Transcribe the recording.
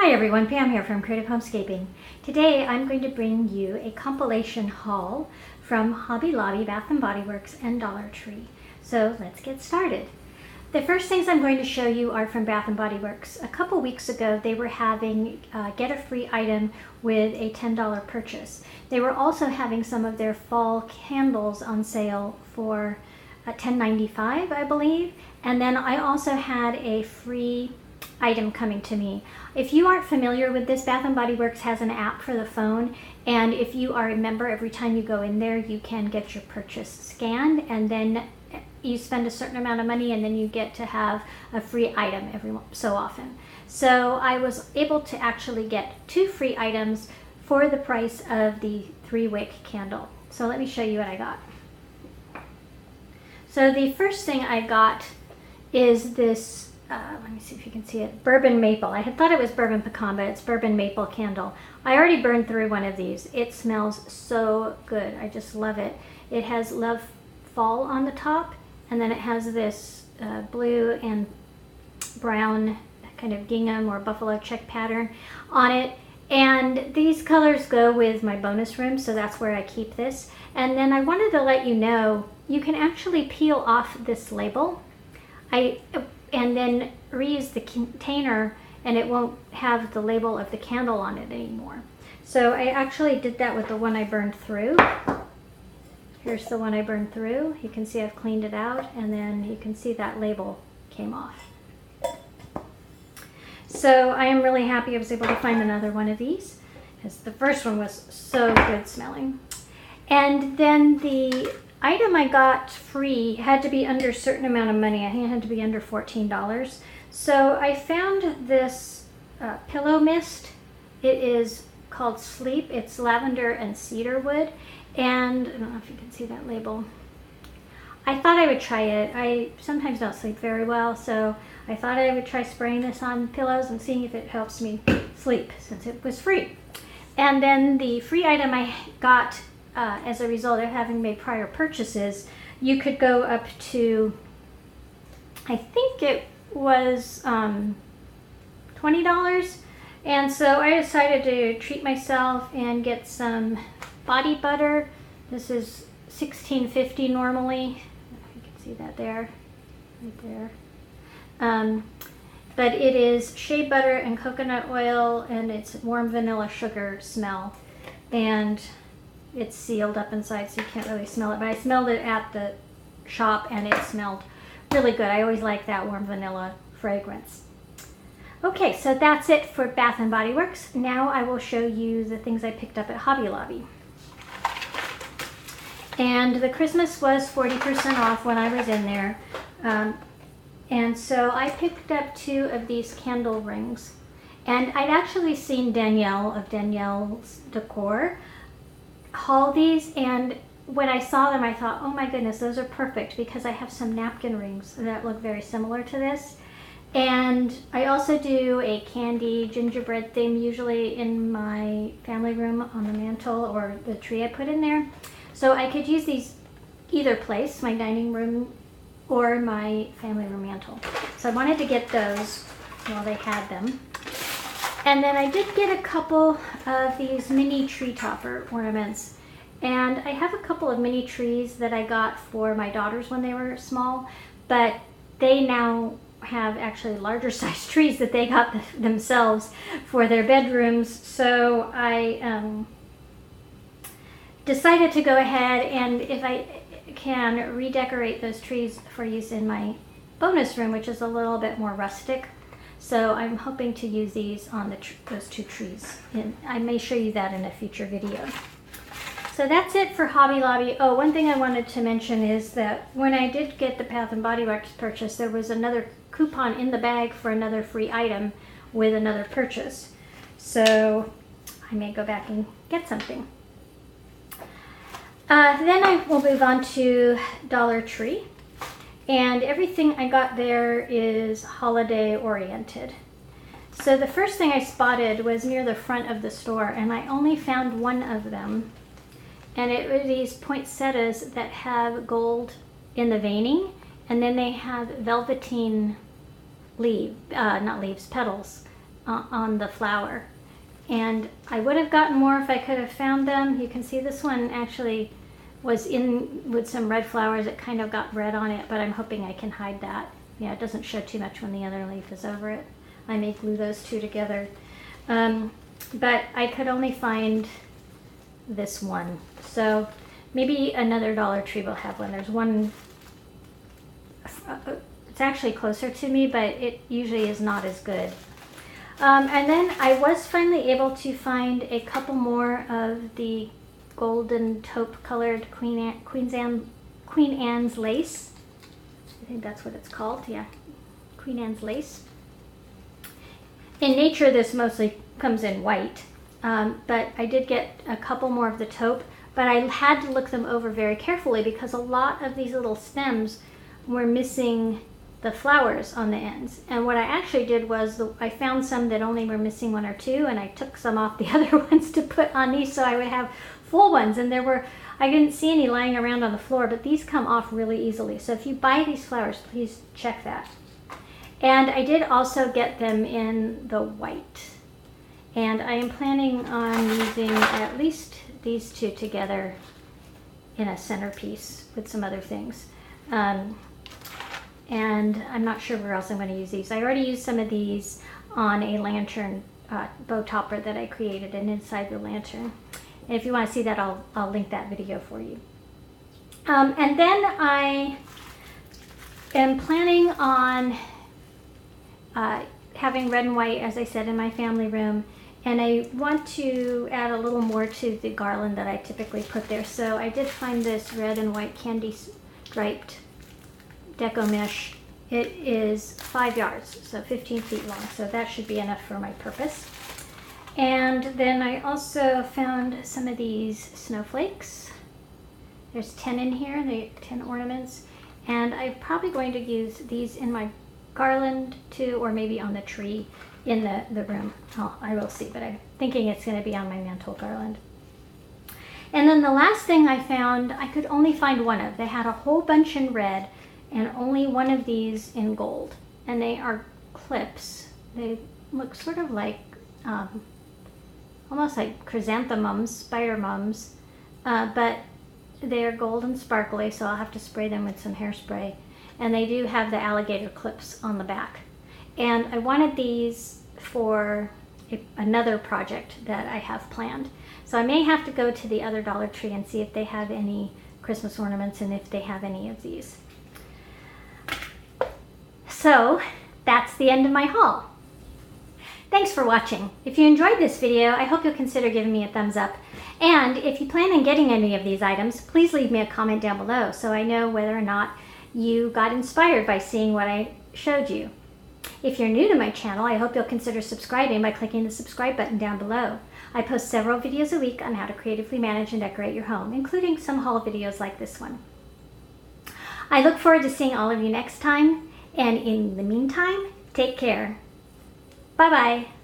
Hi everyone, Pam here from Creative Homescaping. Today I'm going to bring you a compilation haul from Hobby Lobby, Bath & Body Works, and Dollar Tree. So let's get started. The first things I'm going to show you are from Bath & Body Works. A couple weeks ago they were having get a free item with a $10 purchase. They were also having some of their fall candles on sale for $10.95, I believe. And then I also had a free item coming to me. If you aren't familiar with this, Bath & Body Works has an app for the phone, and if you are a member, every time you go in there you can get your purchase scanned, and then you spend a certain amount of money and then you get to have a free item every so often. So I was able to actually get 2 free items for the price of the 3-wick candle. So let me show you what I got. So the first thing I got is this let me see if you can see it, bourbon maple. I had thought it was bourbon pecan, but it's bourbon maple candle. I already burned through one of these. It smells so good. I just love it. It has Love Fall on the top, and then it has this blue and brown kind of gingham or buffalo check pattern on it. And these colors go with my bonus room, so that's where I keep this. And then I wanted to let you know, you can actually peel off this label. And then reuse the container, and it won't have the label of the candle on it anymore. So I actually did that with the one I burned through. Here's the one I burned through. You can see I've cleaned it out, and then you can see that label came off. So I am really happy I was able to find another one of these, because the first one was so good smelling. And then the item I got free had to be under a certain amount of money. I think it had to be under $14. So I found this pillow mist. It is called Sleep. It's lavender and cedar wood. And I don't know if you can see that label. I thought I would try it. I sometimes don't sleep very well, so I thought I would try spraying this on pillows and seeing if it helps me sleep, since it was free. And then the free item I got as a result of having made prior purchases, you could go up to, I think it was $20. And so I decided to treat myself and get some body butter. This is $16.50 normally. You can see that there, right there. But it is shea butter and coconut oil, and it's warm vanilla sugar smell. And it's sealed up inside, so you can't really smell it, but I smelled it at the shop and it smelled really good. I always like that warm vanilla fragrance. Okay, so that's it for Bath & Body Works. Now I will show you the things I picked up at Hobby Lobby. And the Christmas was 40% off when I was in there. And so I picked up 2 of these candle rings. And I'd actually seen Danielle of Danielle's Decor haul these, and when I saw them I thought, oh my goodness, those are perfect, because I have some napkin rings that look very similar to this. And I also do a candy gingerbread theme, usually in my family room on the mantle or the tree I put in there. So I could use these either place, my dining room or my family room mantle. So I wanted to get those while they had them. And then I did get a couple of these mini tree topper ornaments. And I have a couple of mini trees that I got for my daughters when they were small, but they now have actually larger size trees that they got themselves for their bedrooms. So I decided to go ahead, and if I can, redecorate those trees for use in my bonus room, which is a little bit more rustic. So I'm hoping to use these on those 2 trees, and I may show you that in a future video. So that's it for Hobby Lobby. Oh, one thing I wanted to mention is that when I did get the Bath & Body Works purchase, there was another coupon in the bag for another free item with another purchase. So I may go back and get something. Then I will move on to Dollar Tree. And everything I got there is holiday oriented. So the first thing I spotted was near the front of the store, and I only found one of them. And it was these poinsettias that have gold in the veining, and then they have velveteen petals on the flower. And I would have gotten more if I could have found them. You can see this one actually was in with some red flowers. It kind of got red on it, but I'm hoping I can hide that. Yeah, it doesn't show too much when the other leaf is over it. I may glue those two together. But I could only find this one. So maybe another Dollar Tree will have one. There's one, it's actually closer to me, but it usually is not as good. And then I was finally able to find a couple more of the golden taupe colored Queen Anne's lace. I think that's what it's called, yeah. Queen Anne's lace. In nature, this mostly comes in white, but I did get a couple more of the taupe, but I had to look them over very carefully because a lot of these little stems were missing the flowers on the ends. And what I actually did was I found some that only were missing one or two, and I took some off the other ones to put on these so I would have full ones. And I didn't see any lying around on the floor, but these come off really easily. So if you buy these flowers, please check that. And I did also get them in the white. And I am planning on using at least these two together in a centerpiece with some other things. And I'm not sure where else I'm going to use these. I already used some of these on a lantern bow topper that I created, and inside the lantern. And if you want to see that, I'll link that video for you. And then I am planning on having red and white, as I said, in my family room. And I want to add a little more to the garland that I typically put there. So I did find this red and white candy striped deco mesh. It is 5 yards, so 15 feet long, so that should be enough for my purpose. And then I also found some of these snowflakes. There's 10 in here, the 10 ornaments, and I'm probably going to use these in my garland too, or maybe on the tree in the room. Oh, I will see, but I'm thinking it's going to be on my mantle garland. And then the last thing I found, I could only find one of. They had a whole bunch in red and only one of these in gold. And they are clips. They look sort of like, almost like chrysanthemums, spider mums, but they're gold and sparkly, so I'll have to spray them with some hairspray. And they do have the alligator clips on the back. And I wanted these for another project that I have planned. So I may have to go to the other Dollar Tree and see if they have any Christmas ornaments and if they have any of these. So that's the end of my haul. Thanks for watching. If you enjoyed this video, I hope you'll consider giving me a thumbs up. And if you plan on getting any of these items, please leave me a comment down below so I know whether or not you got inspired by seeing what I showed you. If you're new to my channel, I hope you'll consider subscribing by clicking the subscribe button down below. I post several videos a week on how to creatively manage and decorate your home, including some haul videos like this one. I look forward to seeing all of you next time, and in the meantime, take care. Bye-bye.